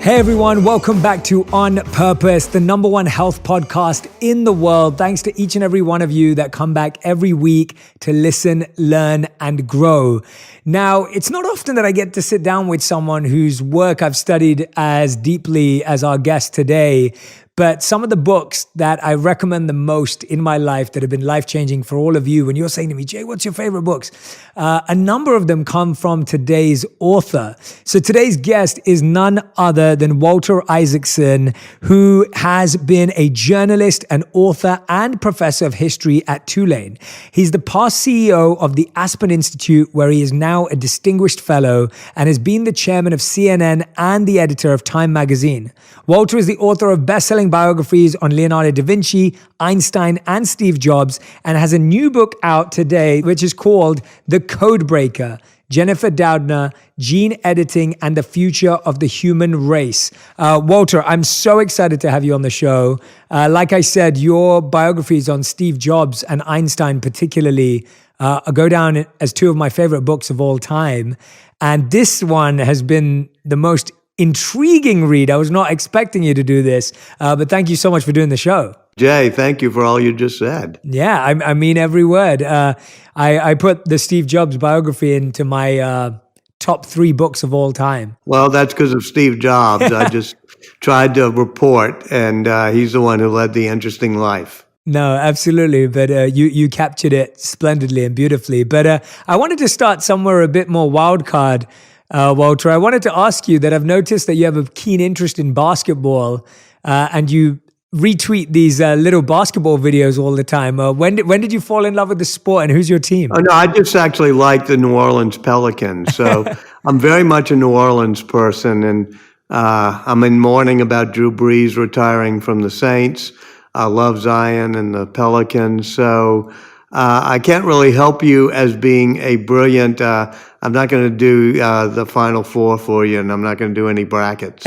Hey everyone, welcome back to On Purpose, the number one health podcast in the world. Thanks to each and every one of you that come back every week to listen, learn, and grow. Now, it's not often that I get to sit down with someone whose work I've studied as deeply as our guest today. But some of the books that I recommend the most in my life that have been life-changing for all of you, when you're saying to me, Jay, what's your favorite books? A number of them come from today's author. So today's guest is none other than Walter Isaacson, who has been a journalist, an author, and professor of history at Tulane. He's the past CEO of the Aspen Institute, where he is now a distinguished fellow and has been the chairman of CNN and the editor of Time magazine. Walter is the author of best-selling biographies on Leonardo da Vinci, Einstein, and Steve Jobs, and has a new book out today, which is called The Codebreaker: Jennifer Doudna, Gene Editing and the Future of the Human Race. Walter, I'm so excited to have you on the show. Like I said, your biographies on Steve Jobs and Einstein particularly go down as two of my favorite books of all time. And this one has been the most intriguing read. I was not expecting you to do this, but thank you so much for doing the show. Jay, thank you for all you just said. Yeah, I mean every word. I put the Steve Jobs biography into my top 3 books of all time. Well, that's because of Steve Jobs. I just tried to report, and he's the one who led the interesting life. No, absolutely. But you captured it splendidly and beautifully. But I wanted to start somewhere a bit more wild card, Walter. I wanted to ask you that I've noticed that you have a keen interest in basketball, and you retweet these little basketball videos all the time. When did you fall in love with the sport, and who's your team? Oh, no, I just actually like the New Orleans Pelicans. So I'm very much a New Orleans person, and I'm in mourning about Drew Brees retiring from the Saints. I love Zion and the Pelicans. So I can't really help you as being a brilliant, I'm not going to do the Final Four for you, and I'm not going to do any brackets.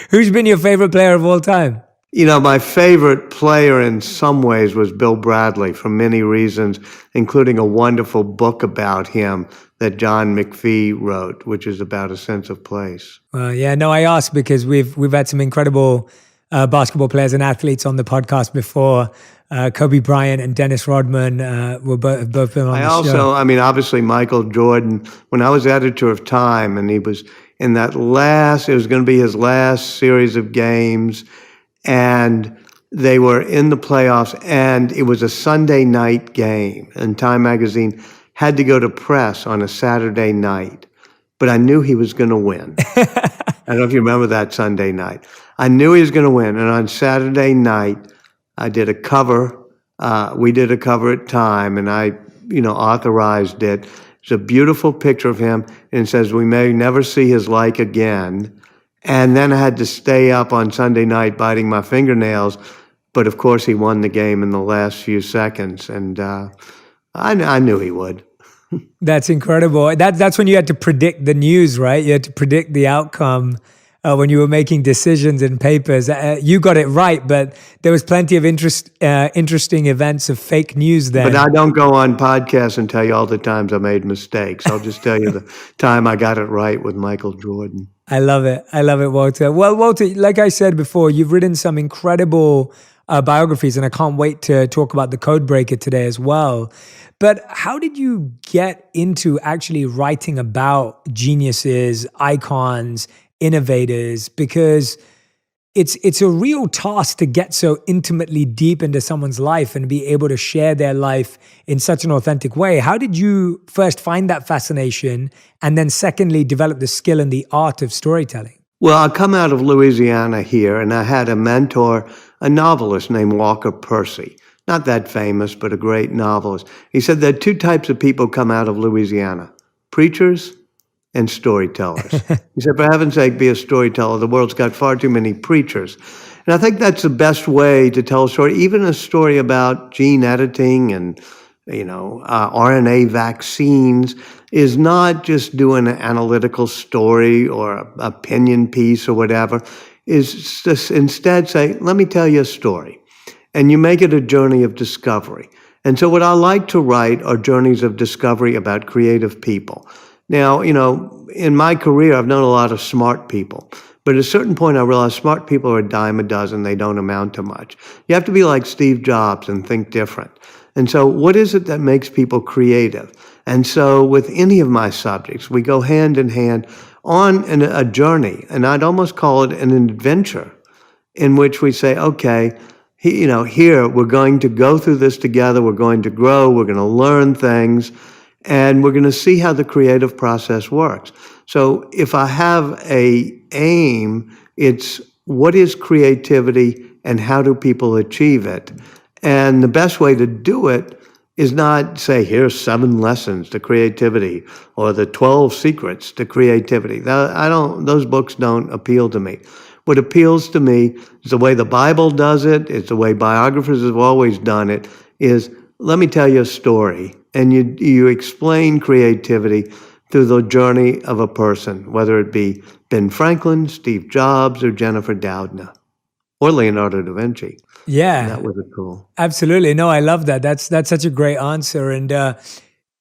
Who's been your favorite player of all time? You know, my favorite player in some ways was Bill Bradley for many reasons, including a wonderful book about him that John McPhee wrote, which is about a sense of place. Yeah, no, I asked because we've had some incredible basketball players and athletes on the podcast before. Kobe Bryant and Dennis Rodman were both been on the show. I mean, obviously Michael Jordan, when I was editor of Time, and he was in that it was going to be his last series of games, and they were in the playoffs, and it was a Sunday night game, and Time magazine had to go to press on a Saturday night, but I knew he was going to win. I don't know if you remember that Sunday night. I knew he was going to win, and on Saturday night, I did a cover. We did a cover at Time, and I, authorized it. It's a beautiful picture of him, and it says, "We may never see his like again." And then I had to stay up on Sunday night biting my fingernails. But of course, he won the game in the last few seconds, and I knew he would. That's incredible. That's when you had to predict the news, right? You had to predict the outcome when you were making decisions in papers. You got it right, but there was plenty of interesting events of fake news then. But I don't go on podcasts and tell you all the times I made mistakes. I'll just tell you the time I got it right with Michael Jordan. I love it, Walter. Well, Walter, like I said before, you've written some incredible biographies, and I can't wait to talk about The Codebreaker today as well. But how did you get into actually writing about geniuses, icons, innovators? Because it's a real task to get so intimately deep into someone's life and be able to share their life in such an authentic way. How did you first find that fascination, and then secondly, develop the skill and the art of storytelling? Well, I come out of Louisiana here, and I had a mentor, a novelist named Walker Percy. Not that famous, but a great novelist. He said there are 2 types of people come out of Louisiana: preachers and storytellers. He said, for heaven's sake, be a storyteller. The world's got far too many preachers. And I think that's the best way to tell a story, even a story about gene editing and, RNA vaccines, is not just doing an analytical story or an opinion piece or whatever, is just instead say, let me tell you a story. And you make it a journey of discovery. And so what I like to write are journeys of discovery about creative people. Now, in my career, I've known a lot of smart people, But at a certain point, I realized smart people are a dime a dozen. They don't amount to much. You have to be like Steve Jobs and think different. And so what is it that makes people creative? And so with any of my subjects, we go hand in hand on a journey, and I'd almost call it an adventure, in which we say, okay, here we're going to go through this together, we're going to grow, we're going to learn things, and we're going to see how the creative process works. So if I have a aim, it's what is creativity and how do people achieve it? And the best way to do it is not say, here's 7 lessons to creativity or the 12 secrets to creativity. Those books don't appeal to me. What appeals to me is the way the Bible does it, it's the way biographers have always done it, is let me tell you a story. And you explain creativity through the journey of a person, whether it be Ben Franklin, Steve Jobs, or Jennifer Doudna, or Leonardo da Vinci. Yeah. And that was cool. Absolutely. No, I love that. That's such a great answer. And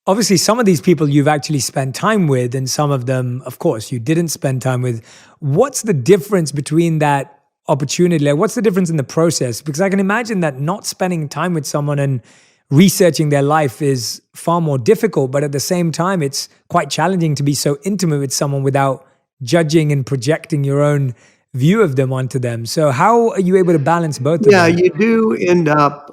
obviously, some of these people you've actually spent time with, and some of them, of course, you didn't spend time with. What's the difference between that opportunity? Like, what's the difference in the process? Because I can imagine that not spending time with someone and researching their life is far more difficult, but at the same time, it's quite challenging to be so intimate with someone without judging and projecting your own view of them onto them. So how are you able to balance both of them? Yeah, you do end up,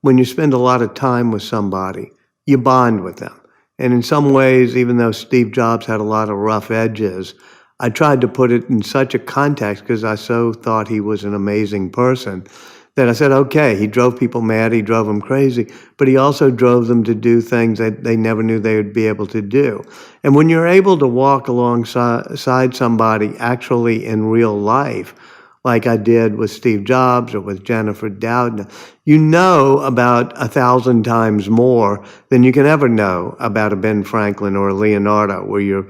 when you spend a lot of time with somebody, you bond with them. And in some ways, even though Steve Jobs had a lot of rough edges, I tried to put it in such a context because I so thought he was an amazing person that I said, okay, he drove people mad, he drove them crazy, but he also drove them to do things that they never knew they would be able to do. And when you're able to walk alongside somebody actually in real life, like I did with Steve Jobs or with Jennifer Doudna, you know about 1,000 times more than you can ever know about a Ben Franklin or a Leonardo, where you're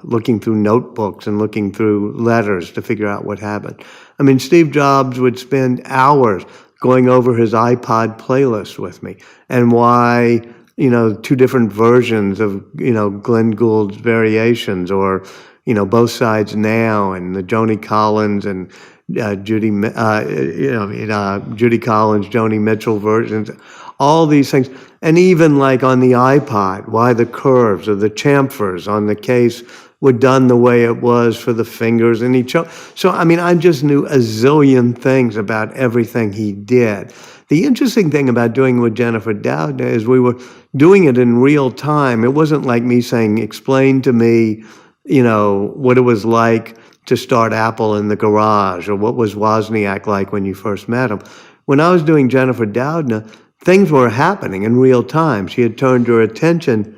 looking through notebooks and looking through letters to figure out what happened. I mean, Steve Jobs would spend hours going over his iPod playlist with me and why, 2 different versions of, Glenn Gould's Variations or, Both Sides Now and the Joni Collins and Judy Collins, Joni Mitchell versions, all these things. And even like on the iPod, why the curves or the chamfers on the case were done the way it was for the fingers. And so, I just knew a zillion things about everything he did. The interesting thing about doing it with Jennifer Doudna is we were doing it in real time. It wasn't like me saying, explain to me, what it was like to start Apple in the garage, or what was Wozniak like when you first met him. When I was doing Jennifer Doudna, things were happening in real time. She had turned her attention,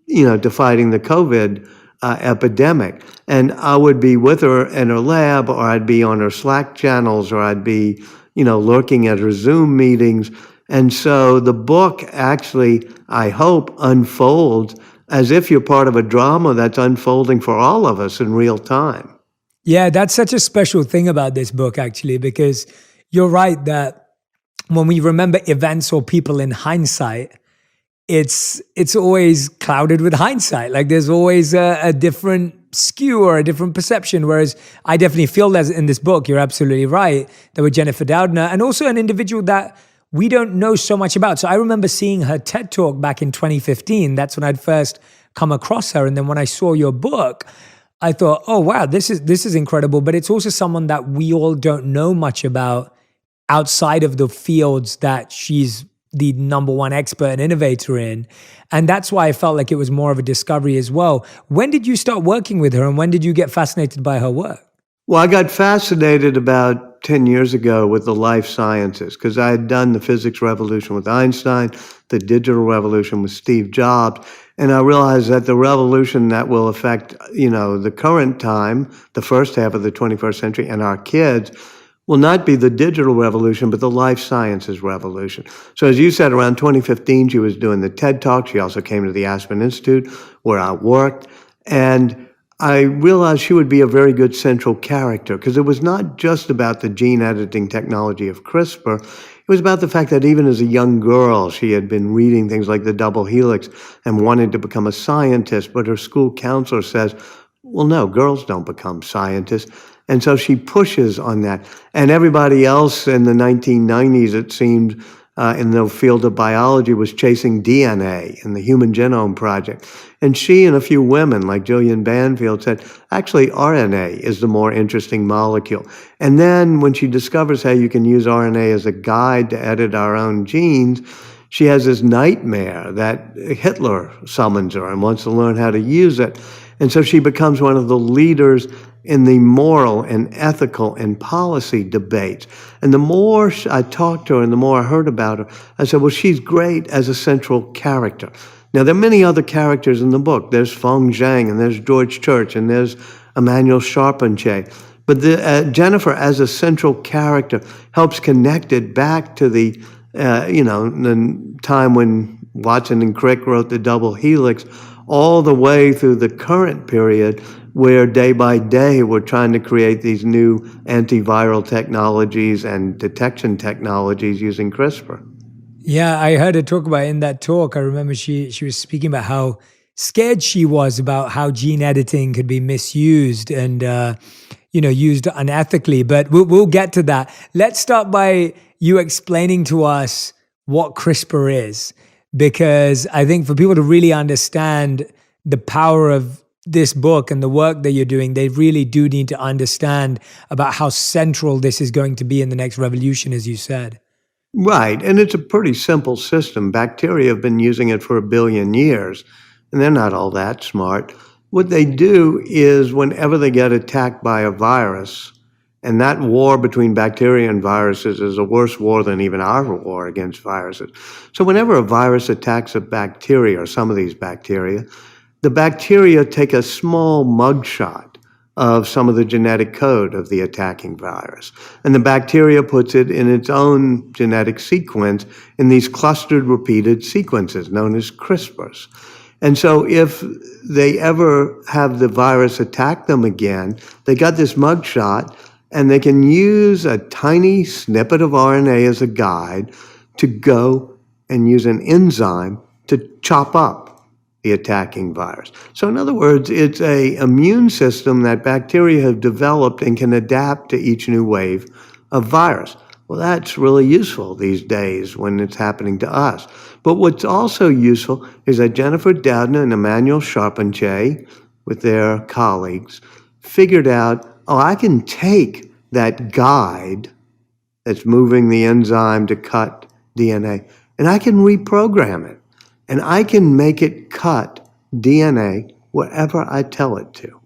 to fighting the COVID epidemic. And I would be with her in her lab, or I'd be on her Slack channels, or I'd be, lurking at her Zoom meetings. And so the book actually, I hope, unfolds as if you're part of a drama that's unfolding for all of us in real time. Yeah, that's such a special thing about this book, actually, because you're right that when we remember events or people in hindsight, it's always clouded with hindsight. Like there's always a different skew or a different perception. Whereas I definitely feel that in this book, you're absolutely right, that with Jennifer Doudna, and also an individual that we don't know so much about. So I remember seeing her TED Talk back in 2015. That's when I'd first come across her. And then when I saw your book, I thought, oh, wow, this is incredible. But it's also someone that we all don't know much about outside of the fields that she's the number one expert and innovator in. And that's why I felt like it was more of a discovery as well. When did you start working with her, and when did you get fascinated by her work? Well, I got fascinated about 10 years ago with the life sciences because I had done the physics revolution with Einstein, the digital revolution with Steve Jobs, and I realized that the revolution that will affect, the current time, the first half of the 21st century, and our kids will not be the digital revolution, but the life sciences revolution. So as you said, around 2015, she was doing the TED Talk. She also came to the Aspen Institute where I worked. And I realized she would be a very good central character because it was not just about the gene editing technology of CRISPR. It was about the fact that even as a young girl, she had been reading things like the double helix and wanted to become a scientist, but her school counselor says, well, no, girls don't become scientists. And so she pushes on that. And everybody else in the 1990s, it seemed, in the field of biology was chasing DNA in the Human Genome Project. And she and a few women, like Gillian Banfield, said, actually, RNA is the more interesting molecule. And then when she discovers how you can use RNA as a guide to edit our own genes, she has this nightmare that Hitler summons her and wants to learn how to use it. And so she becomes one of the leaders in the moral and ethical and policy debates. And the more I talked to her and the more I heard about her, I said, well, she's great as a central character. Now, there are many other characters in the book. There's Feng Zhang, and there's George Church, and there's Emmanuel Charpentier. But Jennifer, as a central character, helps connect it back to the time when Watson and Crick wrote the double helix, all the way through the current period where day by day we're trying to create these new antiviral technologies and detection technologies using CRISPR. Yeah, I heard her talk about it in that talk. I remember she was speaking about how scared she was about how gene editing could be misused and used unethically. But we'll get to that. Let's start by you explaining to us what CRISPR is, because I think for people to really understand the power of this book and the work that you're doing, they really do need to understand about how central this is going to be in the next revolution, as you said. Right, and it's a pretty simple system. Bacteria have been using it for 1 billion years, and they're not all that smart. What they do is whenever they get attacked by a virus, and that war between bacteria and viruses is a worse war than even our war against viruses. So whenever a virus attacks a bacteria, or some of these bacteria, the bacteria take a small mugshot of some of the genetic code of the attacking virus. And the bacteria puts it in its own genetic sequence in these clustered repeated sequences known as CRISPRs. And so if they ever have the virus attack them again, they got this mugshot, and they can use a tiny snippet of RNA as a guide to go and use an enzyme to chop up the attacking virus. So in other words, it's an immune system that bacteria have developed and can adapt to each new wave of virus. Well, that's really useful these days when it's happening to us. But what's also useful is that Jennifer Doudna and Emmanuel Charpentier, with their colleagues, figured out, I can take that guide that's moving the enzyme to cut DNA, and I can reprogram it. And I can make it cut DNA wherever I tell it to.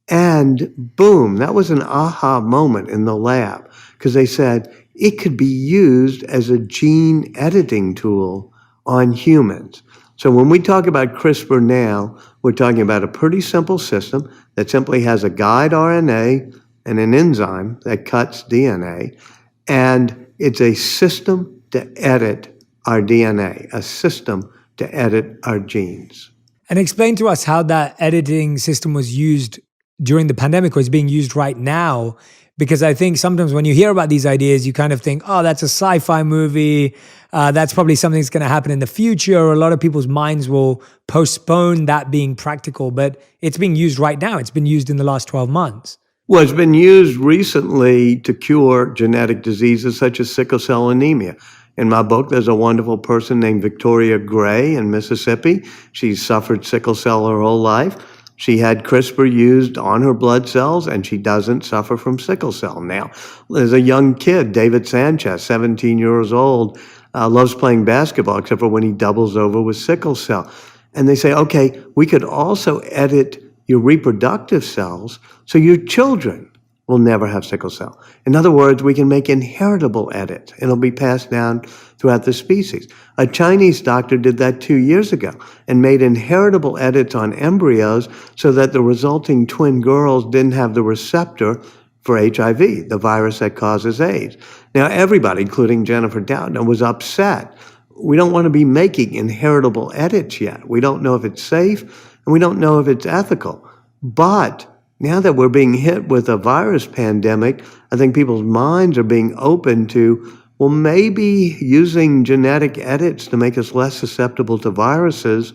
And boom, that was an aha moment in the lab, because they said it could be used as a gene editing tool on humans. So when we talk about CRISPR now, we're talking about a pretty simple system that simply has a guide RNA and an enzyme that cuts DNA. And it's a system to edit our DNA, a system to edit our genes. And explain to us how that editing system was used during the pandemic, or is being used right now. Because I think sometimes when you hear about these ideas, you kind of think, oh, that's a sci-fi movie. That's probably something that's going to happen in the future. A lot of people's minds will postpone that being practical, but it's being used right now. It's been used in the last 12 months. Well, it's been used recently to cure genetic diseases such as sickle cell anemia. In my book, there's a wonderful person named Victoria Gray in Mississippi. She's suffered sickle cell her whole life. She had CRISPR used on her blood cells, and she doesn't suffer from sickle cell now. There's a young kid, David Sanchez, 17 years old, loves playing basketball, except for when he doubles over with sickle cell. And they say, okay, we could also edit your reproductive cells so your children will never have sickle cell. In other words, we can make inheritable edits. It'll be passed down throughout the species. A Chinese doctor did that 2 years ago and made inheritable edits on embryos so that the resulting twin girls didn't have the receptor for HIV, the virus that causes AIDS. Now, everybody, including Jennifer Doudna, was upset. We don't want to be making inheritable edits yet. We don't know if it's safe, and we don't know if it's ethical. But now that we're being hit with a virus pandemic, I think people's minds are being open to, well, maybe using genetic edits to make us less susceptible to viruses.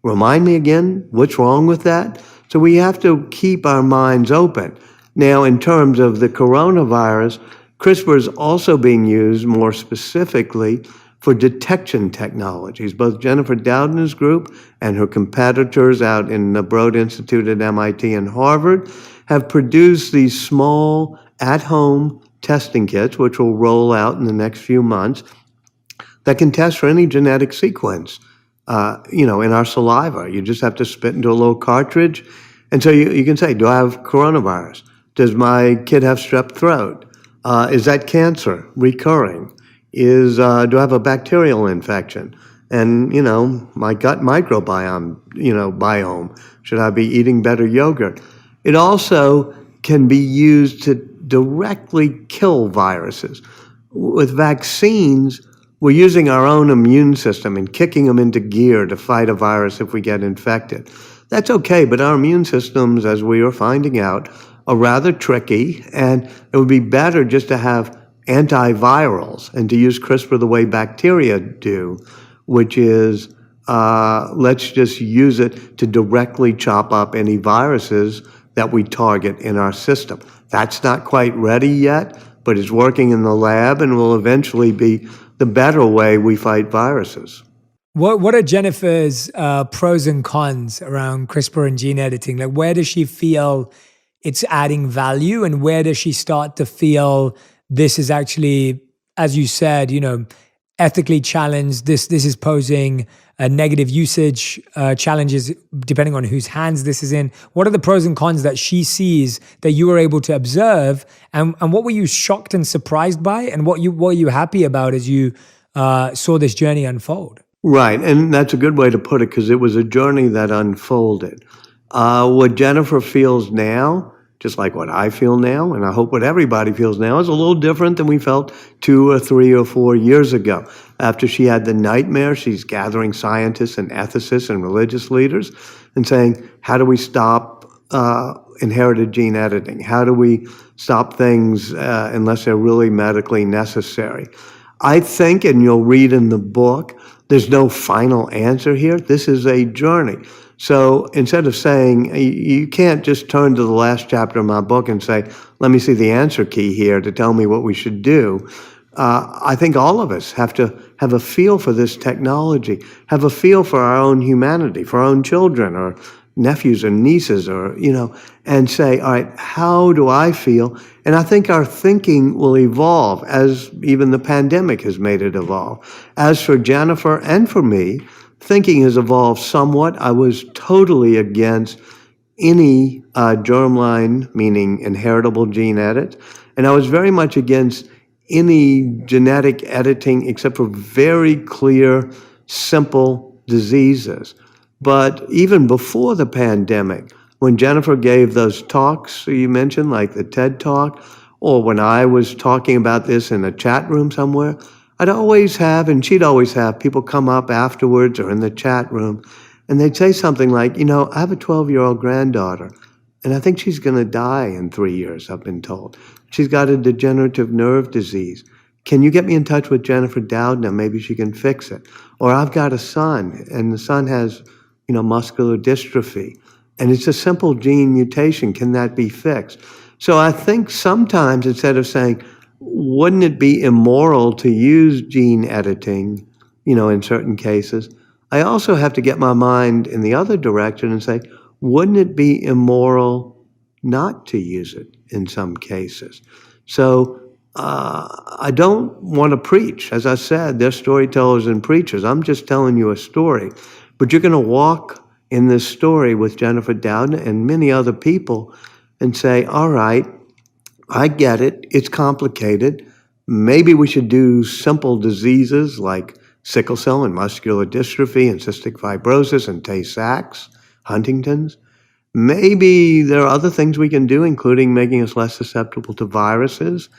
Remind me again, what's wrong with that? So we have to keep our minds open. Now, in terms of the coronavirus, CRISPR is also being used more specifically for detection technologies. Both Jennifer Doudna's group and her competitors out in the Broad Institute at MIT and Harvard have produced these small at-home testing kits, which will roll out in the next few months, that can test for any genetic sequence, in our saliva. You just have to spit into a little cartridge. And so you can say, do I have coronavirus? Does my kid have strep throat? Is that cancer recurring? Do I have a bacterial infection? And, my gut microbiome, biome. Should I be eating better yogurt? It also can be used to directly kill viruses. With vaccines, we're using our own immune system and kicking them into gear to fight a virus if we get infected. That's okay, but our immune systems, as we are finding out, are rather tricky, and it would be better just to have antivirals and to use CRISPR the way bacteria do, which is let's just use it to directly chop up any viruses that we target in our system. That's not quite ready yet, but it's working in the lab and will eventually be the better way we fight viruses. What are Jennifer's pros and cons around CRISPR and gene editing? Like, where does she feel it's adding value, and where does she start to feel this is actually, as you said, ethically challenged? This is posing negative usage challenges depending on whose hands this is in. What are the pros and cons that she sees that you were able to observe, and what were you shocked and surprised by, and what were you happy about as you saw this journey unfold? Right, and that's a good way to put it, because it was a journey that unfolded. What Jennifer feels now, just like what I feel now, and I hope what everybody feels now, is a little different than we felt 2 or 3 or 4 years ago. After she had the nightmare, she's gathering scientists and ethicists and religious leaders and saying, how do we stop inherited gene editing? How do we stop things unless they're really medically necessary? I think, and you'll read in the book, there's no final answer here. This is a journey. So instead of saying, you can't just turn to the last chapter of my book and say, let me see the answer key here to tell me what we should do. I think all of us have to have a feel for this technology, have a feel for our own humanity, for our own children or nephews or nieces and say, all right, how do I feel? And I think our thinking will evolve, as even the pandemic has made it evolve. As for Jennifer and for me, thinking has evolved somewhat. I was totally against any germline, meaning inheritable gene edit, and I was very much against any genetic editing except for very clear, simple diseases. But even before the pandemic, when Jennifer gave those talks you mentioned, like the TED Talk, or when I was talking about this in a chat room somewhere, I'd always have, and she'd always have, people come up afterwards or in the chat room, and they'd say something like, I have a 12-year-old granddaughter, and I think she's going to die in 3 years, I've been told. She's got a degenerative nerve disease. Can you get me in touch with Jennifer Doudna? Maybe she can fix it. Or I've got a son, and the son has, muscular dystrophy, and it's a simple gene mutation. Can that be fixed? So I think sometimes, instead of saying, wouldn't it be immoral to use gene editing, in certain cases, I also have to get my mind in the other direction and say, wouldn't it be immoral not to use it in some cases? So I don't want to preach. As I said, they're storytellers and preachers. I'm just telling you a story. But you're going to walk in this story with Jennifer Doudna and many other people and say, all right, I get it. It's complicated. Maybe we should do simple diseases like sickle cell and muscular dystrophy and cystic fibrosis and Tay-Sachs, Huntington's. Maybe there are other things we can do, including making us less susceptible to viruses.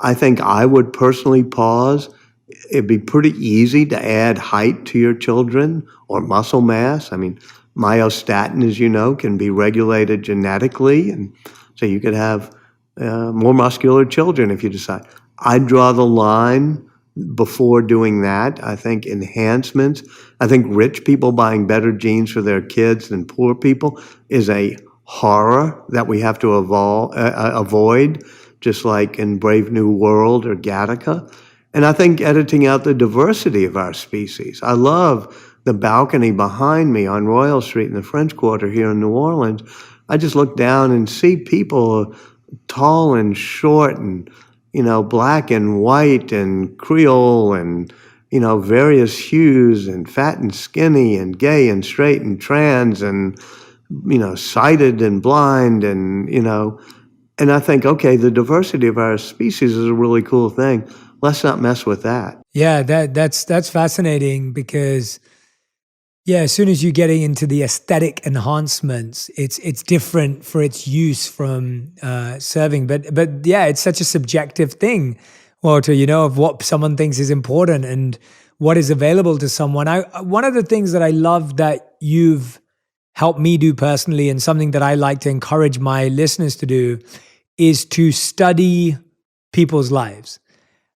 I think I would personally pause. It'd be pretty easy to add height to your children or muscle mass. I mean, myostatin, as you know, can be regulated genetically, and so you could have more muscular children if you decide. I'd draw the line before doing that. I think enhancements, I think rich people buying better genes for their kids than poor people is a horror that we have to avoid, just like in Brave New World or Gattaca. And I think editing out the diversity of our species. I love the balcony behind me on Royal Street in the French Quarter here in New Orleans. I just look down and see people tall and short and, black and white and Creole and, various hues and fat and skinny and gay and straight and trans and, sighted and blind and, and I think, okay, the diversity of our species is a really cool thing. Let's not mess with that. Yeah, that's fascinating because, yeah, as soon as you're getting into the aesthetic enhancements, it's different for its use from serving. But yeah, it's such a subjective thing, Walter, of what someone thinks is important and what is available to someone. One of the things that I love that you've helped me do personally, and something that I like to encourage my listeners to do, is to study people's lives.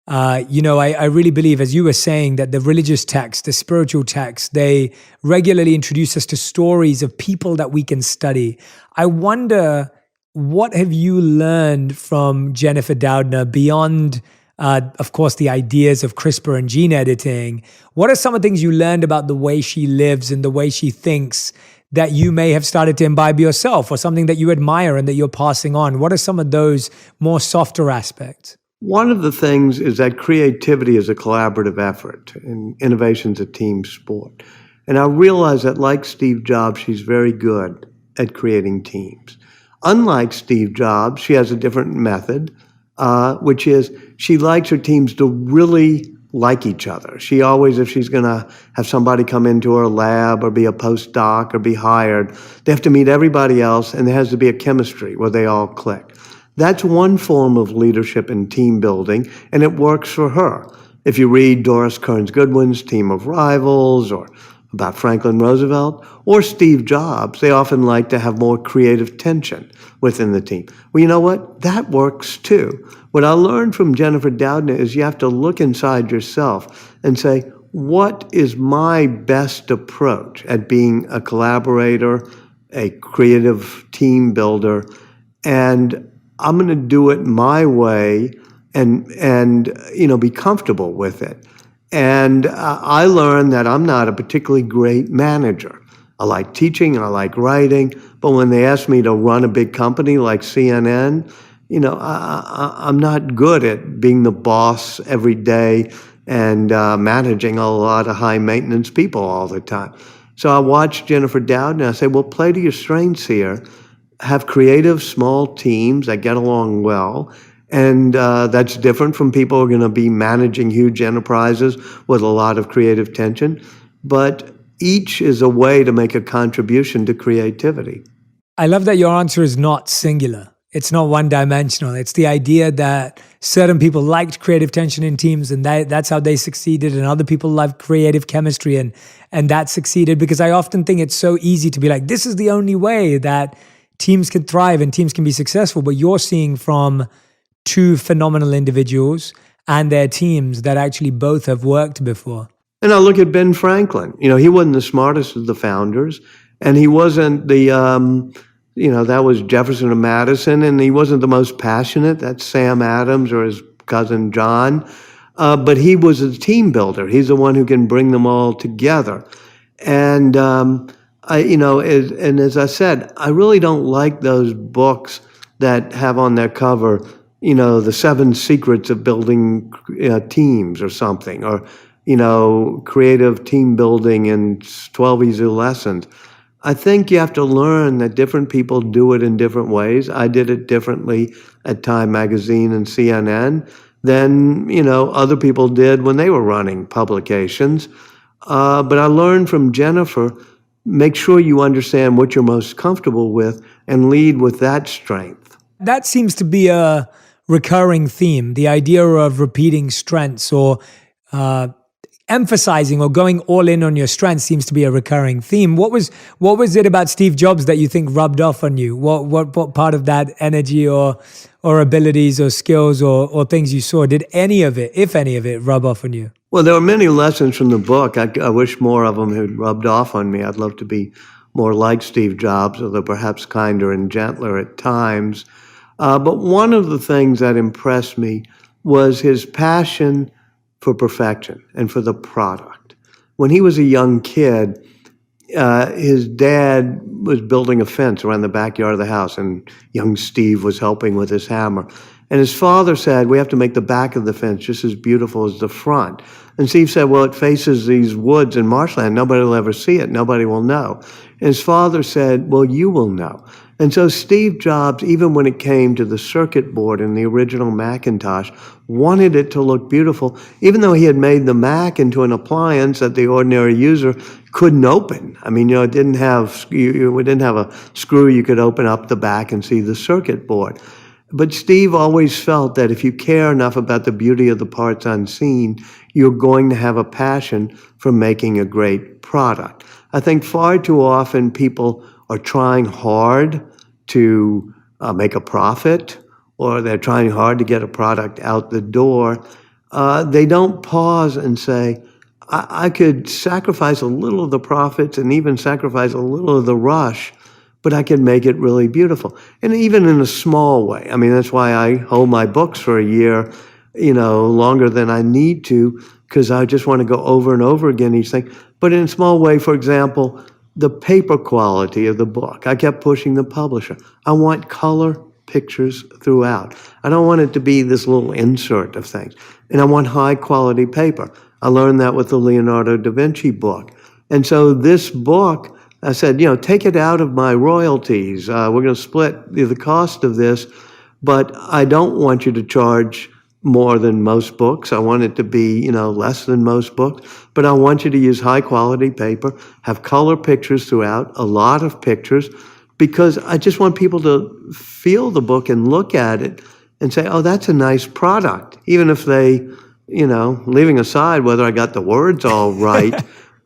I really believe, as you were saying, that the religious texts, the spiritual texts, they regularly introduce us to stories of people that we can study. I wonder, what have you learned from Jennifer Doudna beyond, of course, the ideas of CRISPR and gene editing? What are some of the things you learned about the way she lives and the way she thinks that you may have started to imbibe yourself, or something that you admire and that you're passing on? What are some of those more softer aspects? One of the things is that creativity is a collaborative effort and innovation's a team sport. And I realize that, like Steve Jobs, she's very good at creating teams. Unlike Steve Jobs, she has a different method, which is she likes her teams to really like each other. She always, if she's going to have somebody come into her lab or be a postdoc or be hired, they have to meet everybody else, and there has to be a chemistry where they all click. That's one form of leadership and team building, and it works for her. If you read Doris Kearns Goodwin's Team of Rivals, or about Franklin Roosevelt, or Steve Jobs, they often like to have more creative tension within the team. Well, you know what? That works too. What I learned from Jennifer Doudna is you have to look inside yourself and say, what is my best approach at being a collaborator, a creative team builder, and I'm going to do it my way and be comfortable with it. And I learned that I'm not a particularly great manager. I like teaching and I like writing, but when they ask me to run a big company like CNN, I'm not good at being the boss every day and managing a lot of high maintenance people all the time. So I watched Jennifer Doudna and I said, well, play to your strengths here. Have creative small teams that get along well. And that's different from people who are going to be managing huge enterprises with a lot of creative tension. But each is a way to make a contribution to creativity. I love that your answer is not singular. It's not one-dimensional. It's the idea that certain people liked creative tension in teams, and that's how they succeeded, and other people loved creative chemistry, and that succeeded. Because I often think it's so easy to be like, this is the only way that teams can thrive and teams can be successful. But you're seeing from two phenomenal individuals and their teams that actually both have worked before. And I look at Ben Franklin. He wasn't the smartest of the founders, and he wasn't the, that was Jefferson and Madison, and he wasn't the most passionate. That's Sam Adams or his cousin John. But he was a team builder. He's the one who can bring them all together. And, as I said, I really don't like those books that have on their cover, the 7 secrets of building teams or something, or, creative team building and 12 easy lessons. I think you have to learn that different people do it in different ways. I did it differently at Time Magazine and CNN than, other people did when they were running publications. But I learned from Jennifer, make sure you understand what you're most comfortable with and lead with that strength. That seems to be a recurring theme, the idea of repeating strengths or emphasizing or going all in on your strengths seems to be a recurring theme. What was it about Steve Jobs that you think rubbed off on you? What part of that energy or abilities or skills or things you saw, did any of it, if any of it, rub off on you? Well, there were many lessons from the book. I wish more of them had rubbed off on me. I'd love to be more like Steve Jobs, although perhaps kinder and gentler at times. But one of the things that impressed me was his passion for perfection and for the product. When he was a young kid, his dad was building a fence around the backyard of the house, and young Steve was helping with his hammer. And his father said, we have to make the back of the fence just as beautiful as the front. And Steve said, well, it faces these woods and marshland. Nobody will ever see it. Nobody will know. And his father said, well, you will know. And so Steve Jobs, even when it came to the circuit board in the original Macintosh, wanted it to look beautiful, even though he had made the Mac into an appliance that the ordinary user couldn't open. I mean, it didn't have a screw you could open up the back and see the circuit board. But Steve always felt that if you care enough about the beauty of the parts unseen, you're going to have a passion for making a great product. I think far too often people are trying hard to make a profit, or they're trying hard to get a product out the door. They don't pause and say, I could sacrifice a little of the profits and even sacrifice a little of the rush, but I can make it really beautiful. And even in a small way. I mean, that's why I hold my books for a year, longer than I need to, because I just want to go over and over again each thing. But in a small way, for example, the paper quality of the book. I kept pushing the publisher. I want color pictures throughout. I don't want it to be this little insert of things. And I want high quality paper. I learned that with the Leonardo da Vinci book. And so this book, I said, take it out of my royalties. We're going to split the cost of this, but I don't want you to charge more than most books. I want it to be, less than most books, but I want you to use high quality paper, have color pictures throughout, a lot of pictures, because I just want people to feel the book and look at it and say, oh, that's a nice product. Even if they, leaving aside whether I got the words all right,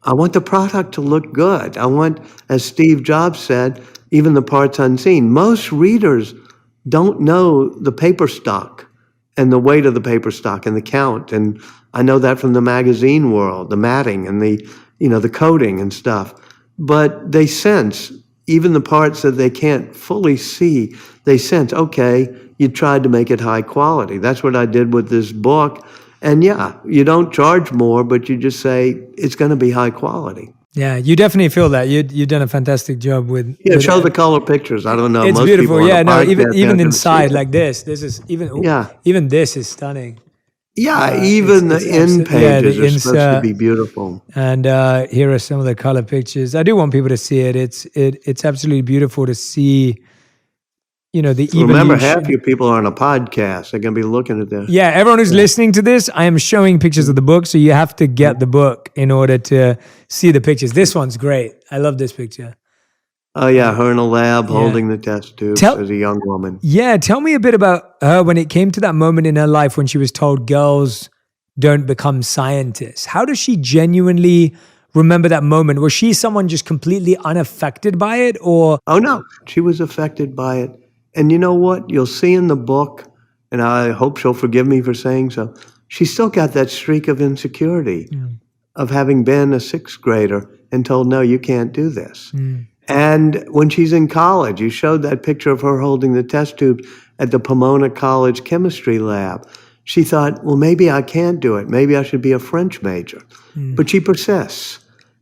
I want the product to look good. I want, as Steve Jobs said, even the parts unseen. Most readers don't know the paper stock and the weight of the paper stock and the count. And I know that from the magazine world, the matting and the coating and stuff. But they sense, even the parts that they can't fully see, they sense, okay, you tried to make it high quality. That's what I did with this book. And yeah, you don't charge more, but you just say it's going to be high quality. Yeah, you definitely feel that. You've done a fantastic job with. Yeah, show the color pictures. I don't know. It's most beautiful. People yeah, no, podcast even inside like this. This is even. Yeah. Even this is stunning. Yeah, even the end pages are supposed to be beautiful. And here are some of the color pictures. I do want people to see it. It's absolutely beautiful to see. The evolution. Remember, half you people are on a podcast. They're going to be looking at this. Yeah, everyone who's listening to this, I am showing pictures of the book, so you have to get the book in order to see the pictures. This one's great. I love this picture. Oh, yeah, her in a lab holding the test tube as a young woman. Yeah, tell me a bit about her when it came to that moment in her life when she was told girls don't become scientists. How does she genuinely remember that moment? Was she someone just completely unaffected by it, or? Oh, no, she was affected by it. And you know what? You'll see in the book, and I hope she'll forgive me for saying so, she still got that streak of insecurity of having been a sixth grader and told, no, you can't do this. And when she's in college, you showed that picture of her holding the test tube at the Pomona College chemistry lab. She thought, well, maybe I can't do it. Maybe I should be a French major. But she persists.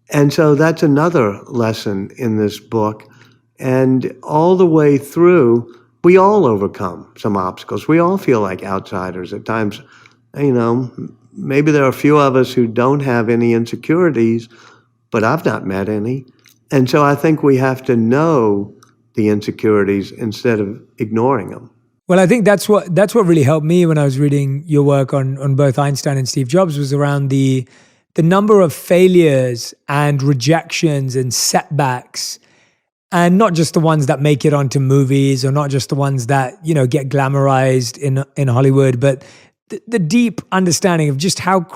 And so that's another lesson in this book. And all the way through, we all overcome some obstacles. We all feel like outsiders at times. Maybe there are a few of us who don't have any insecurities, but I've not met any. And so I think we have to know the insecurities instead of ignoring them. Well, I think that's what really helped me when I was reading your work on both Einstein and Steve Jobs, was around the number of failures and rejections and setbacks. And not just the ones that make it onto movies, or not just the ones that, get glamorized in Hollywood, but the deep understanding of just how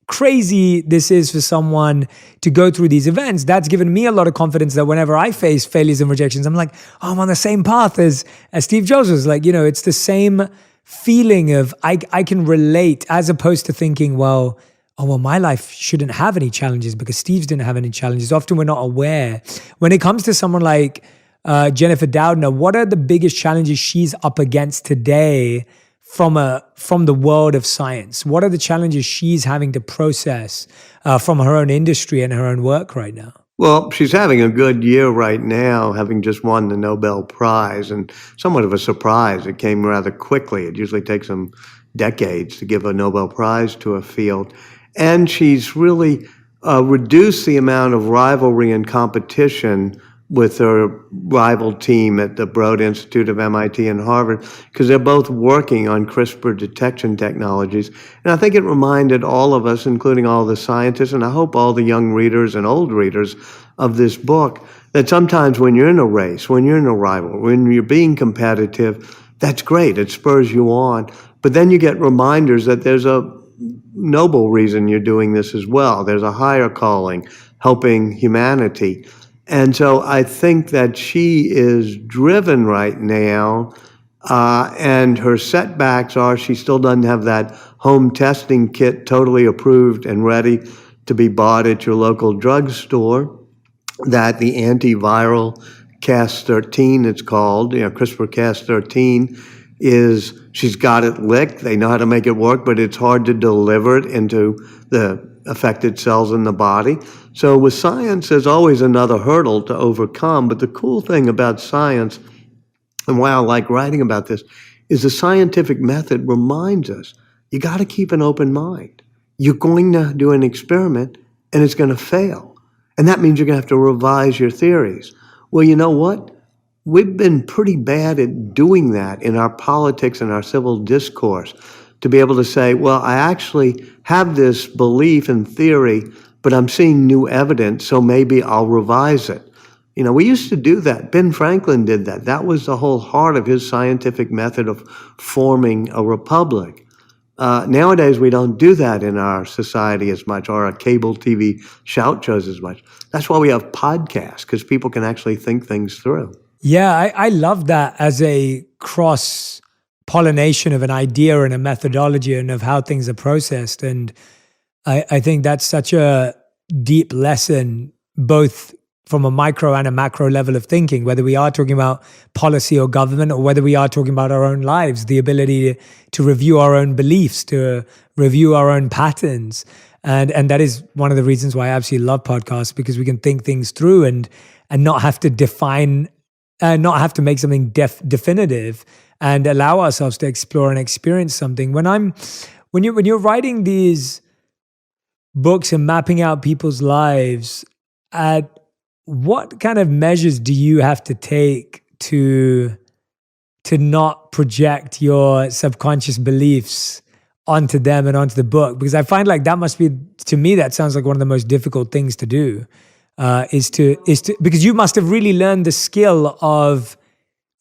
crazy this is for someone to go through these events. That's given me a lot of confidence that whenever I face failures and rejections, I'm like, oh, I'm on the same path as Steve Jobs was. Like, it's the same feeling of I can relate, as opposed to thinking, well, oh, well, my life shouldn't have any challenges because Steve's didn't have any challenges. Often we're not aware. When it comes to someone like Jennifer Doudna, what are the biggest challenges she's up against today from the world of science? What are the challenges she's having to process from her own industry and her own work right now? Well, she's having a good year right now, having just won the Nobel Prize, and somewhat of a surprise. It came rather quickly. It usually takes them decades to give a Nobel Prize to a field. And she's really reduced the amount of rivalry and competition with her rival team at the Broad Institute of MIT and Harvard, because they're both working on CRISPR detection technologies. And I think it reminded all of us, including all the scientists, and I hope all the young readers and old readers of this book, that sometimes when you're in a race, when you're in a rival, when you're being competitive, that's great. It spurs you on. But then you get reminders that there's a noble reason you're doing this as well. There's a higher calling, helping humanity. And so I think that she is driven right now, and her setbacks are she still doesn't have that home testing kit totally approved and ready to be bought at your local drugstore, that the antiviral Cas13, it's called, CRISPR-Cas13, she's got it licked. They know how to make it work, but it's hard to deliver it into the affected cells in the body. So with science, there's always another hurdle to overcome. But the cool thing about science, and why I like writing about this, is the scientific method reminds us, you got to keep an open mind. You're going to do an experiment, and it's going to fail. And that means you're going to have to revise your theories. Well, you know what? We've been pretty bad at doing that in our politics and our civil discourse, to be able to say, well, I actually have this belief and theory, but I'm seeing new evidence, so maybe I'll revise it. We used to do that. Ben Franklin did that. That was the whole heart of his scientific method of forming a republic. Nowadays, we don't do that in our society as much, or our cable TV shout shows as much. That's why we have podcasts, because people can actually think things through. Yeah, I love that as a cross-pollination of an idea and a methodology and of how things are processed. And I think that's such a deep lesson, both from a micro and a macro level of thinking, whether we are talking about policy or government, or whether we are talking about our own lives, the ability to review our own beliefs, to review our own patterns. And that is one of the reasons why I absolutely love podcasts, because we can think things through and not have to not have to make something definitive, and allow ourselves to explore and experience something. When you're writing these books and mapping out people's lives, what kind of measures do you have to take to not project your subconscious beliefs onto them and onto the book? Because I find like that must be, to me, that sounds like one of the most difficult things to do. Because you must have really learned the skill of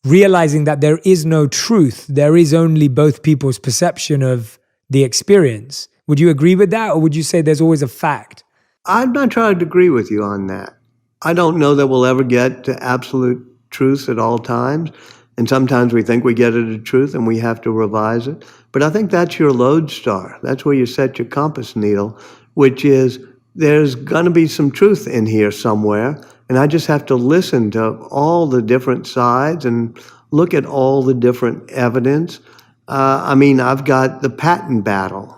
realizing that there is no truth. There is only both people's perception of the experience. Would you agree with that? Or would you say there's always a fact? I'm not trying to agree with you on that. I don't know that we'll ever get to absolute truth at all times. And sometimes we think we get it at truth and we have to revise it. But I think that's your lodestar. That's where you set your compass needle, which is there's going to be some truth in here somewhere, and I just have to listen to all the different sides and look at all the different evidence. I've got the patent battle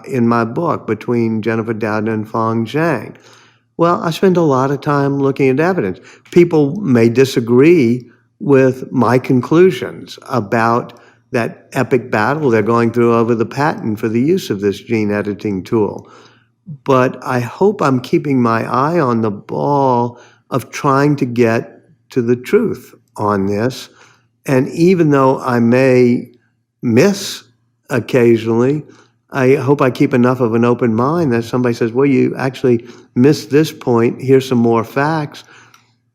in my book between Jennifer Doudna and Feng Zhang. Well, I spend a lot of time looking at evidence. People may disagree with my conclusions about that epic battle they're going through over the patent for the use of this gene editing tool. But I hope I'm keeping my eye on the ball of trying to get to the truth on this. And even though I may miss occasionally, I hope I keep enough of an open mind that somebody says, well, you actually missed this point. Here's some more facts.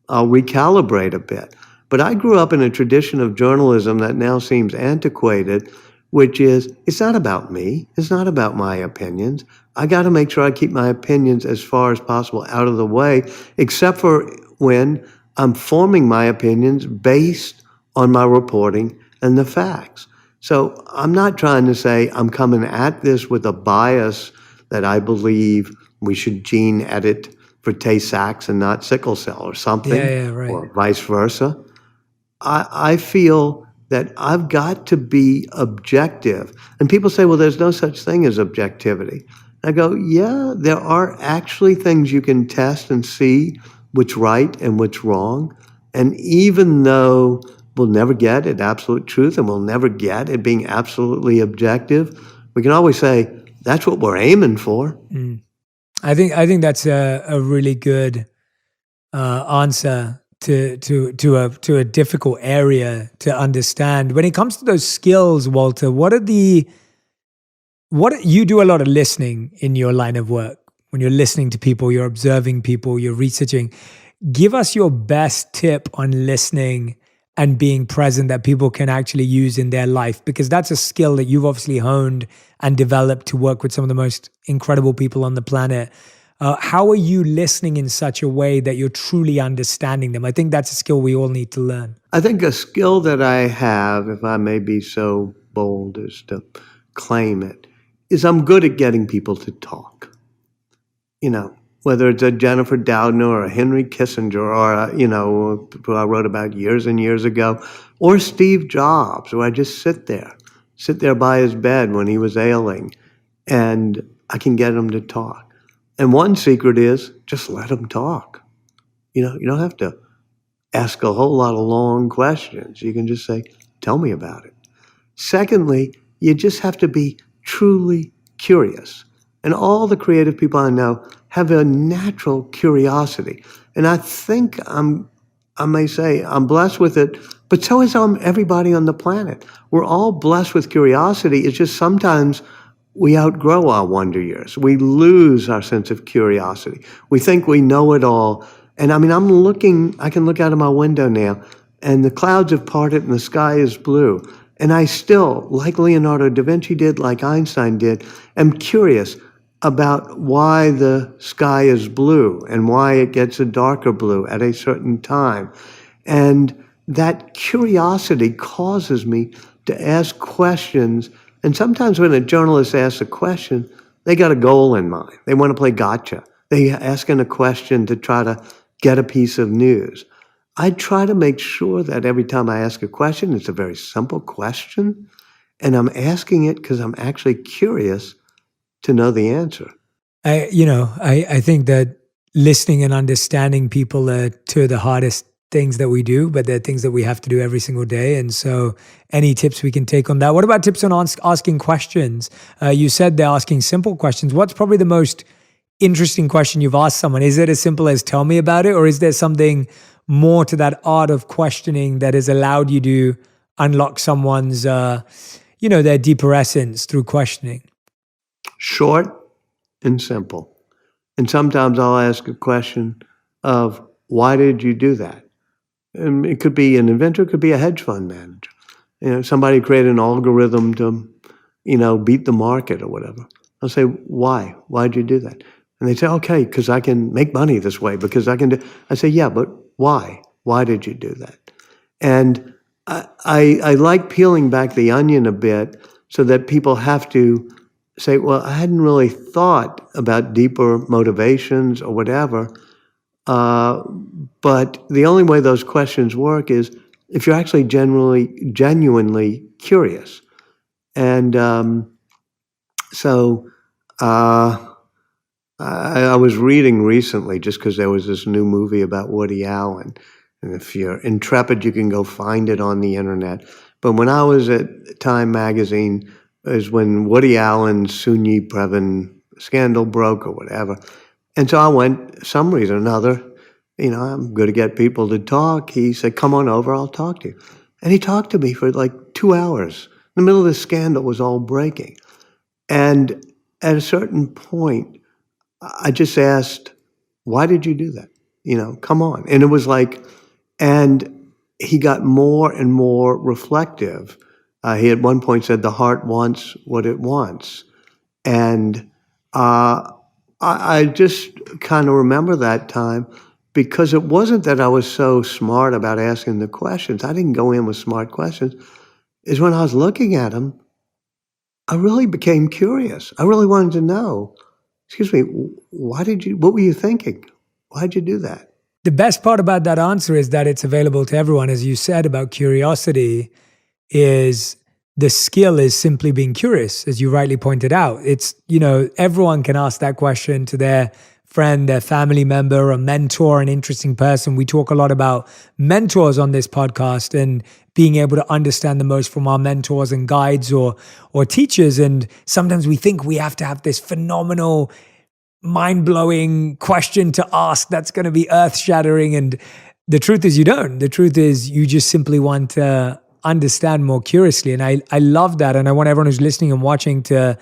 I'll recalibrate a bit. But I grew up in a tradition of journalism that now seems antiquated, which is, it's not about me. It's not about my opinions. I got to make sure I keep my opinions as far as possible out of the way, except for when I'm forming my opinions based on my reporting and the facts. So I'm not trying to say I'm coming at this with a bias that I believe we should gene edit for Tay-Sachs and not sickle cell or something, Yeah, right. or vice versa. I feel that I've got to be objective. And people say, well, there's no such thing as objectivity. I go, yeah, there are actually things you can test and see what's right and what's wrong. And even though we'll never get at absolute truth and we'll never get at being absolutely objective, we can always say, that's what we're aiming for. I think that's a really good answer to a difficult area to understand. When it comes to those skills, Walter, what you do a lot of listening in your line of work. When you're listening to people, you're observing people, you're researching. Give us your best tip on listening and being present that people can actually use in their life, because that's a skill that you've obviously honed and developed to work with some of the most incredible people on the planet. How are you listening in such a way that you're truly understanding them? I think that's a skill we all need to learn. I think a skill that I have, if I may be so bold as to claim it, is I'm good at getting people to talk. Whether it's a Jennifer Doudna or a Henry Kissinger or, who I wrote about years and years ago, or Steve Jobs, where I just sit there by his bed when he was ailing, and I can get him to talk. And one secret is just let him talk. You don't have to ask a whole lot of long questions. You can just say, tell me about it. Secondly, you just have to be truly curious. And all the creative people I know have a natural curiosity. And I think I may say I'm blessed with it, but so is everybody on the planet. We're all blessed with curiosity. It's just sometimes we outgrow our wonder years. We lose our sense of curiosity. We think we know it all. And I can look out of my window now, and the clouds have parted and the sky is blue. And I still, like Leonardo da Vinci did, like Einstein did, am curious about why the sky is blue and why it gets a darker blue at a certain time. And that curiosity causes me to ask questions. And sometimes when a journalist asks a question, they got a goal in mind. They want to play gotcha. They're asking a question to try to get a piece of news. I try to make sure that every time I ask a question, it's a very simple question, and I'm asking it because I'm actually curious to know the answer. I think that listening and understanding people are two of the hardest things that we do, but they're things that we have to do every single day. And so any tips we can take on that? What about tips on asking questions? You said they're asking simple questions. What's probably the most interesting question you've asked someone? Is it as simple as tell me about it? Or is there something more to that art of questioning that has allowed you to unlock someone's, their deeper essence through questioning? Short and simple. And sometimes I'll ask a question of, why did you do that? And it could be an inventor, it could be a hedge fund manager. Somebody created an algorithm to, beat the market or whatever. I'll say, why? Why'd you do that? And they say, okay, because I can make money this way, because I can do. I say, yeah, but why? Why did you do that? And I like peeling back the onion a bit so that people have to say, well, I hadn't really thought about deeper motivations or whatever. But the only way those questions work is if you're actually genuinely curious. And I was reading recently, just because there was this new movie about Woody Allen. And if you're intrepid, you can go find it on the internet. But when I was at Time magazine, it was when Woody Allen's Sunyi Previn scandal broke or whatever. And so I went, some reason or another, I'm going to get people to talk. He said, come on over, I'll talk to you. And he talked to me for like 2 hours. In the middle of the scandal was all breaking. And at a certain point, I just asked, why did you do that? Come on. And it was like, and he got more and more reflective. He at one point said, the heart wants what it wants. And I just kind of remember that time, because it wasn't that I was so smart about asking the questions. I didn't go in with smart questions. Is when I was looking at him, I really became curious. I really wanted to know, excuse me, what were you thinking? Why'd you do that? The best part about that answer is that it's available to everyone. As you said about curiosity, is the skill is simply being curious, as you rightly pointed out. It's, everyone can ask that question to their friend, their family member, a mentor, an interesting person. We talk a lot about mentors on this podcast and being able to understand the most from our mentors and guides or teachers. And sometimes we think we have to have this phenomenal, mind-blowing question to ask that's going to be earth-shattering. And the truth is you don't. The truth is you just simply want to understand more curiously. And I love that. And I want everyone who's listening and watching to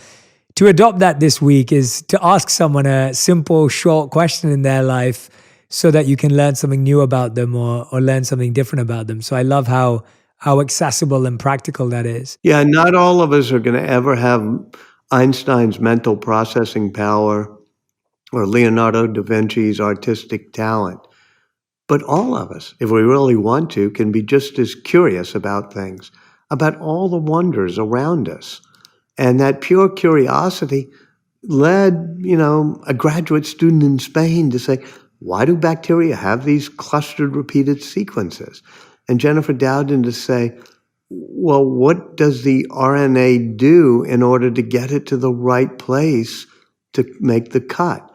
adopt that this week, is to ask someone a simple, short question in their life so that you can learn something new about them or learn something different about them. So I love how accessible and practical that is. Yeah, not all of us are going to ever have Einstein's mental processing power or Leonardo da Vinci's artistic talent. But all of us, if we really want to, can be just as curious about things, about all the wonders around us. And that pure curiosity led, a graduate student in Spain to say, why do bacteria have these clustered repeated sequences? And Jennifer Dowden to say, well, what does the RNA do in order to get it to the right place to make the cut?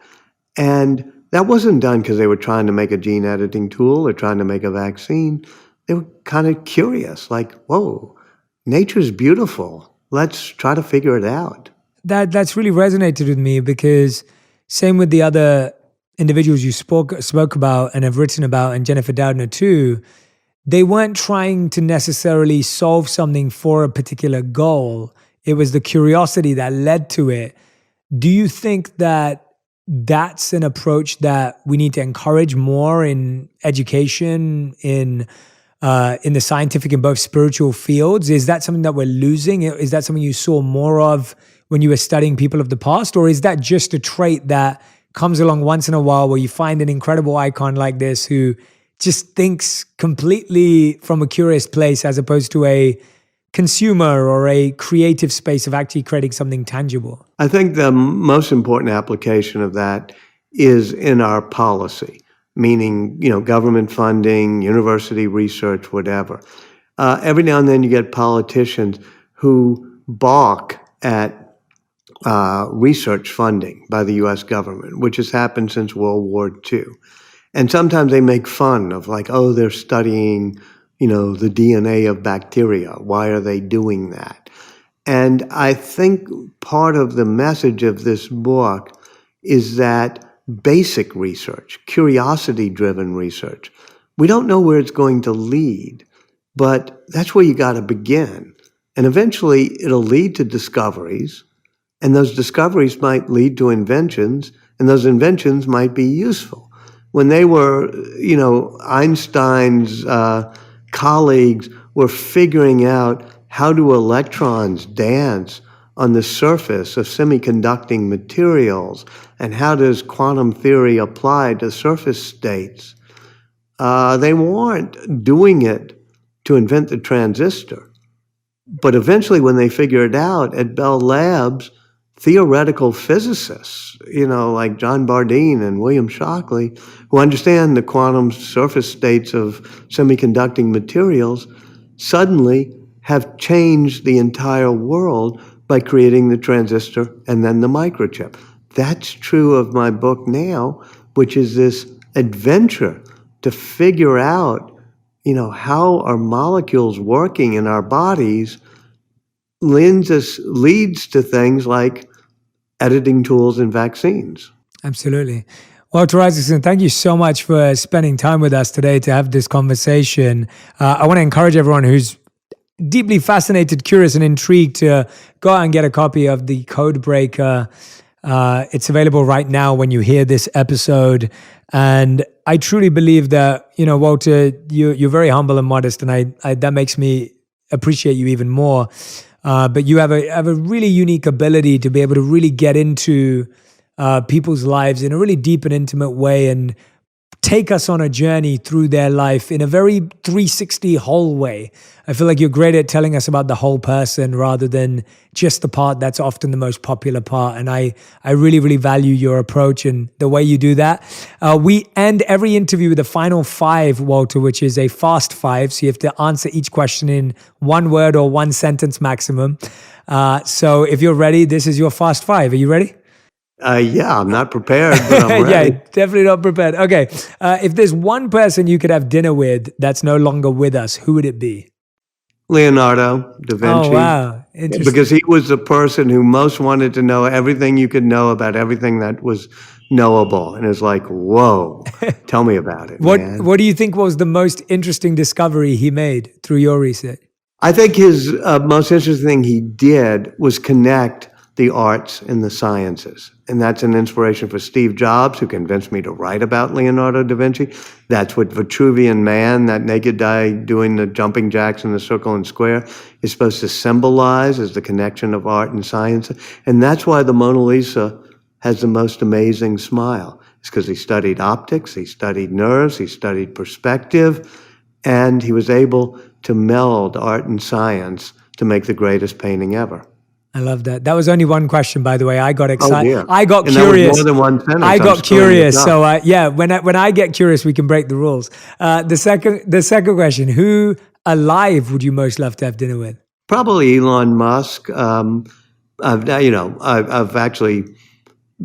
And that wasn't done because they were trying to make a gene editing tool or trying to make a vaccine. They were kind of curious, like, whoa, nature's beautiful. Let's try to figure it out. That's really resonated with me, because same with the other individuals you spoke about and have written about, and Jennifer Doudna too, they weren't trying to necessarily solve something for a particular goal. It was the curiosity that led to it. Do you think that that's an approach that we need to encourage more in education, in the scientific and both spiritual fields? Is that something that we're losing? Is that something you saw more of when you were studying people of the past? Or is that just a trait that comes along once in a while, where you find an incredible icon like this who just thinks completely from a curious place, as opposed to a consumer or a creative space of actually creating something tangible? I think the most important application of that is in our policy, meaning, government funding, university research, whatever. Every now and then you get politicians who balk at research funding by the U.S. government, which has happened since World War II. And sometimes they make fun of, like, oh, they're studying, the DNA of bacteria. Why are they doing that? And I think part of the message of this book is that basic research, curiosity-driven research, we don't know where it's going to lead, but that's where you got to begin. And eventually it'll lead to discoveries, and those discoveries might lead to inventions, and those inventions might be useful. When they were, Einstein's colleagues were figuring out how do electrons dance on the surface of semiconducting materials, and how does quantum theory apply to surface states, they weren't doing it to invent the transistor. But eventually, when they figured it out at Bell Labs, theoretical physicists, like John Bardeen and William Shockley, who understand the quantum surface states of semiconducting materials, suddenly have changed the entire world by creating the transistor and then the microchip. That's true of my book now, which is this adventure to figure out, how our molecules working in our bodies leads to things like editing tools and vaccines. Absolutely. Well, Dr. Isaacson, thank you so much for spending time with us today to have this conversation. I want to encourage everyone who's deeply fascinated, curious, and intrigued to go out and get a copy of The Code Breaker. It's available right now when you hear this episode. And I truly believe that, Walter, you're very humble and modest, and I that makes me appreciate you even more. But you have a really unique ability to be able to really get into people's lives in a really deep and intimate way, and take us on a journey through their life in a very 360 whole way. I feel like you're great at telling us about the whole person rather than just the part that's often the most popular part. And I really, really value your approach and the way you do that. We end every interview with a final 5, Walter, which is a fast 5. So you have to answer each question in 1 word or 1 sentence maximum. So if you're ready, this is your fast 5. Are you ready? Yeah, I'm not prepared, but I'm ready. Yeah, definitely not prepared. Okay. If there's one person you could have dinner with that's no longer with us, who would it be? Leonardo da Vinci. Oh, wow. Interesting. Because he was the person who most wanted to know everything you could know about everything that was knowable. And it's like, whoa, tell me about it, man. What do you think was the most interesting discovery he made through your research? I think his most interesting thing he did was connect the arts and the sciences. And that's an inspiration for Steve Jobs, who convinced me to write about Leonardo da Vinci. That's what Vitruvian Man, that naked guy doing the jumping jacks in the circle and square, is supposed to symbolize, as the connection of art and science. And that's why the Mona Lisa has the most amazing smile. It's because he studied optics, he studied nerves, he studied perspective, and he was able to meld art and science to make the greatest painting ever. I love that. That was only one question, by the way. I got excited. Oh, yeah. I got And curious. that was more than one sentence. I I'm got screwing curious. it up. So yeah, when I get curious, we can break the rules. The second question: who alive would you most love to have dinner with? Probably Elon Musk. I've actually,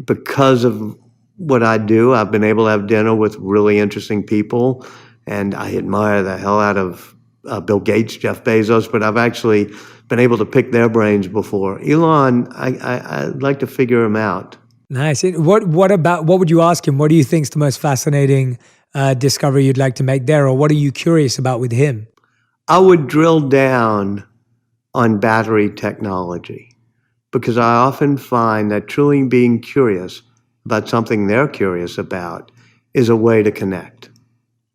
because of what I do, I've been able to have dinner with really interesting people, and I admire the hell out of Bill Gates, Jeff Bezos, but I've actually been able to pick their brains before. Elon, I'd like to figure him out. Nice. What would you ask him? What do you think is the most fascinating discovery you'd like to make there, or what are you curious about with him? I would drill down on battery technology, because I often find that truly being curious about something they're curious about is a way to connect.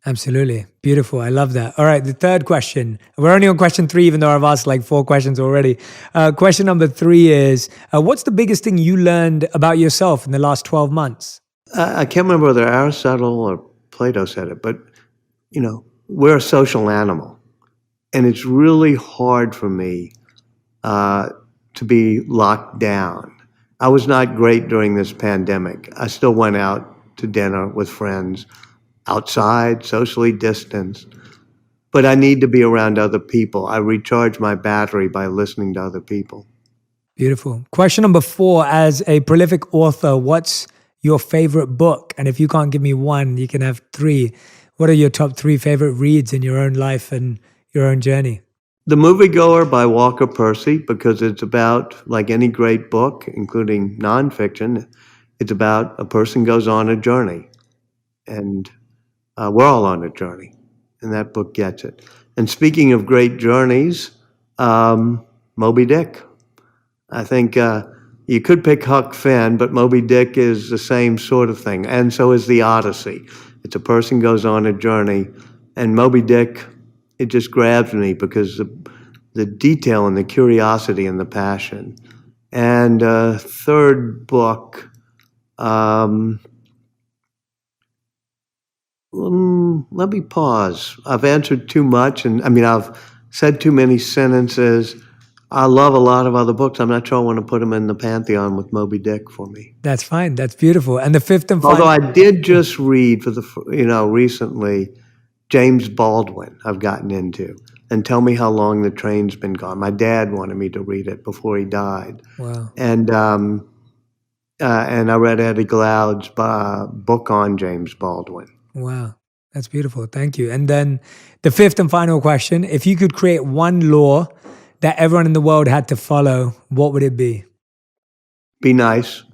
Absolutely. Beautiful. I love that. All right. The third question. We're only on question 3, even though I've asked like 4 questions already. Question number 3 is, what's the biggest thing you learned about yourself in the last 12 months? I can't remember whether Aristotle or Plato said it, but, we're a social animal. And it's really hard for me to be locked down. I was not great during this pandemic. I still went out to dinner with friends, outside, socially distanced, but I need to be around other people. I recharge my battery by listening to other people. Beautiful. Question number 4, as a prolific author, what's your favorite book? And if you can't give me 1, you can have 3. What are your top 3 favorite reads in your own life and your own journey? The Moviegoer by Walker Percy, because it's about, like any great book, including nonfiction, it's about a person goes on a journey. And we're all on a journey, and that book gets it. And speaking of great journeys, Moby Dick. I think you could pick Huck Finn, but Moby Dick is the same sort of thing, and so is the Odyssey. It's a person goes on a journey, and Moby Dick, it just grabs me because the detail and the curiosity and the passion. And third book, let me pause. I've answered too much, and I've said too many sentences. I love a lot of other books. I'm not sure I want to put them in the pantheon with Moby Dick for me. That's fine. That's beautiful. And the 5th and final... Although I did just read recently, James Baldwin I've gotten into. And Tell Me How Long the Train's Been Gone. My dad wanted me to read it before he died. Wow. And I read Eddie Glaude's book on James Baldwin. Wow. That's beautiful. Thank you. And then the 5th and final question, if you could create one law that everyone in the world had to follow, what would it be? Be nice.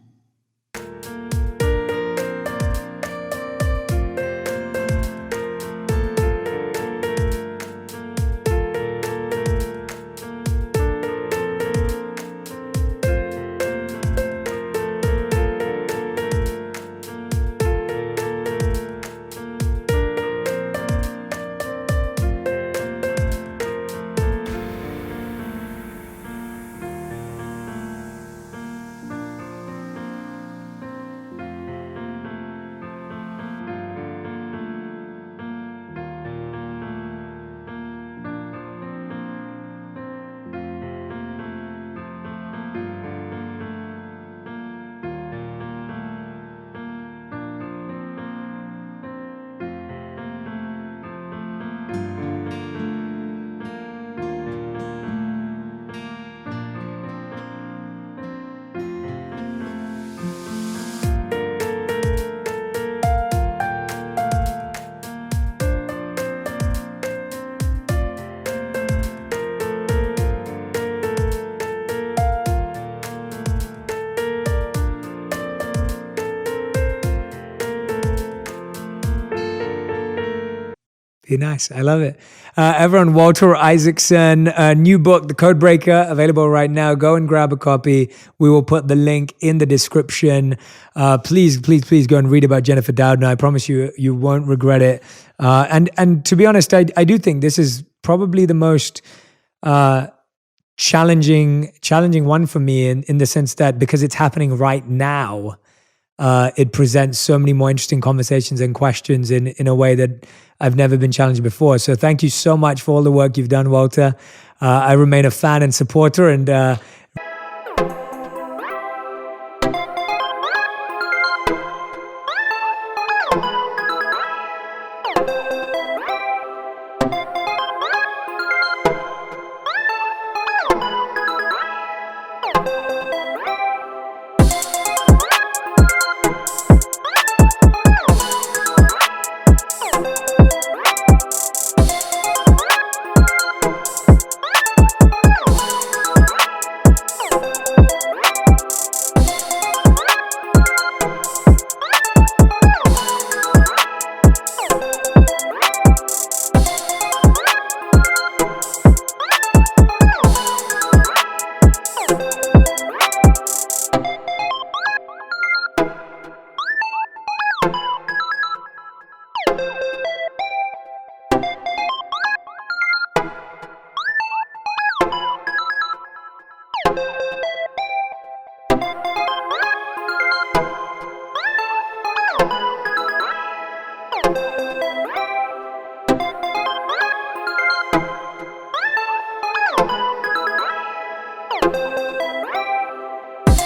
Be nice. I love it. Everyone, Walter Isaacson, new book, The Code Breaker, available right now. Go and grab a copy. We will put the link in the description. Please go and read about Jennifer Doudna. I promise you, you won't regret it. And to be honest, I do think this is probably the most challenging one for me in the sense that because it's happening right now, it presents so many more interesting conversations and questions in a way that I've never been challenged before. So thank you so much for all the work you've done, Walter. I remain a fan and supporter, and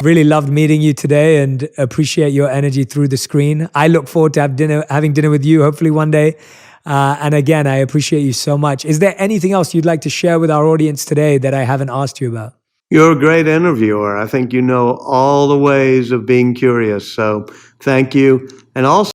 really loved meeting you today and appreciate your energy through the screen. I look forward to having dinner with you, hopefully one day. And again, I appreciate you so much. Is there anything else you'd like to share with our audience today that I haven't asked you about? You're a great interviewer. I think you know all the ways of being curious. So thank you. And also,